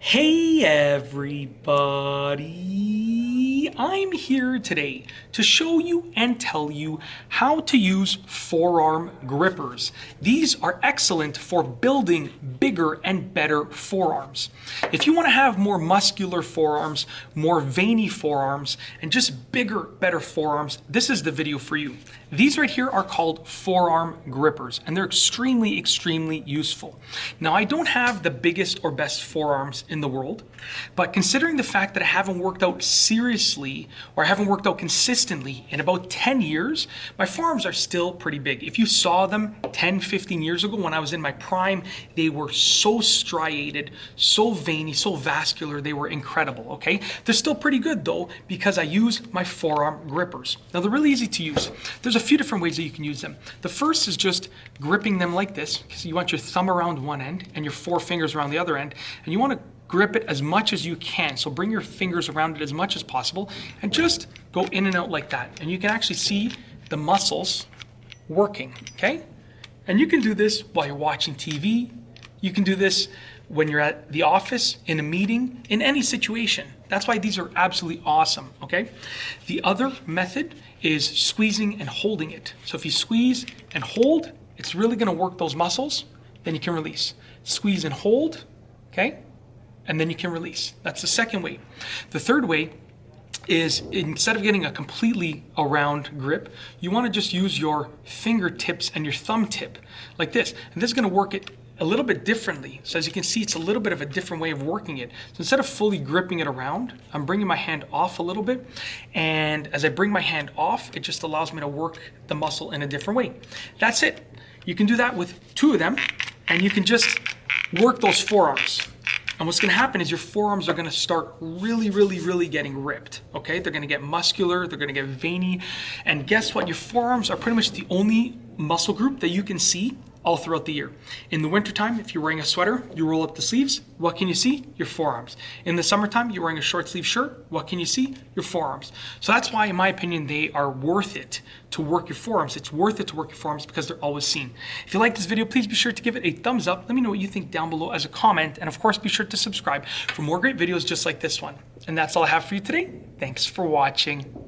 Hey everybody, I'm here today to show you and tell you how to use forearm grippers. These are excellent for building bigger and better forearms. If you want to have more muscular forearms, more veiny forearms, and just bigger, better forearms, this is the video for you. These right here are called forearm grippers, and they're extremely, extremely useful. Now, I don't have the biggest or best forearms in the world, but considering the fact that I haven't worked out seriously or I haven't worked out consistently in about 10 years, my forearms are still pretty big. If you saw them 10, 15 years ago when I was in my prime, they were so striated, so veiny, so vascular, they were incredible, okay? They're still pretty good though because I use my forearm grippers. Now, they're really easy to use. There's a few different ways that you can use them. The first is just gripping them like this, because you want your thumb around one end and your four fingers around the other end, and you want to grip it as much as you can. So bring your fingers around it as much as possible and just go in and out like that. And you can actually see the muscles working, okay? And you can do this while you're watching TV. You can do this when you're at the office, in a meeting, in any situation. That's why these are absolutely awesome, okay? The other method is squeezing and holding it. So if you squeeze and hold, it's really gonna work those muscles, then you can release. Squeeze and hold, okay? And then you can release. That's the second way. The third way is instead of getting a completely around grip, you wanna just use your fingertips and your thumb tip like this. And this is gonna work it a little bit differently. So as you can see, it's a little bit of a different way of working it. So instead of fully gripping it around, I'm bringing my hand off a little bit. And as I bring my hand off, it just allows me to work the muscle in a different way. That's it. You can do that with two of them, and you can just work those forearms. And what's gonna happen is your forearms are gonna start really, really, really getting ripped, okay? They're gonna get muscular, they're gonna get veiny. And guess what? Your forearms are pretty much the only muscle group that you can see all throughout the year. In the wintertime, if you're wearing a sweater, you roll up the sleeves, what can you see? Your forearms. In the summertime, you're wearing a short sleeve shirt, what can you see? Your forearms. So that's why, in my opinion, they are worth it to work your forearms. It's worth it to work your forearms because they're always seen. If you like this video, please be sure to give it a thumbs up. Let me know what you think down below as a comment. And of course, be sure to subscribe for more great videos just like this one. And that's all I have for you today. Thanks for watching.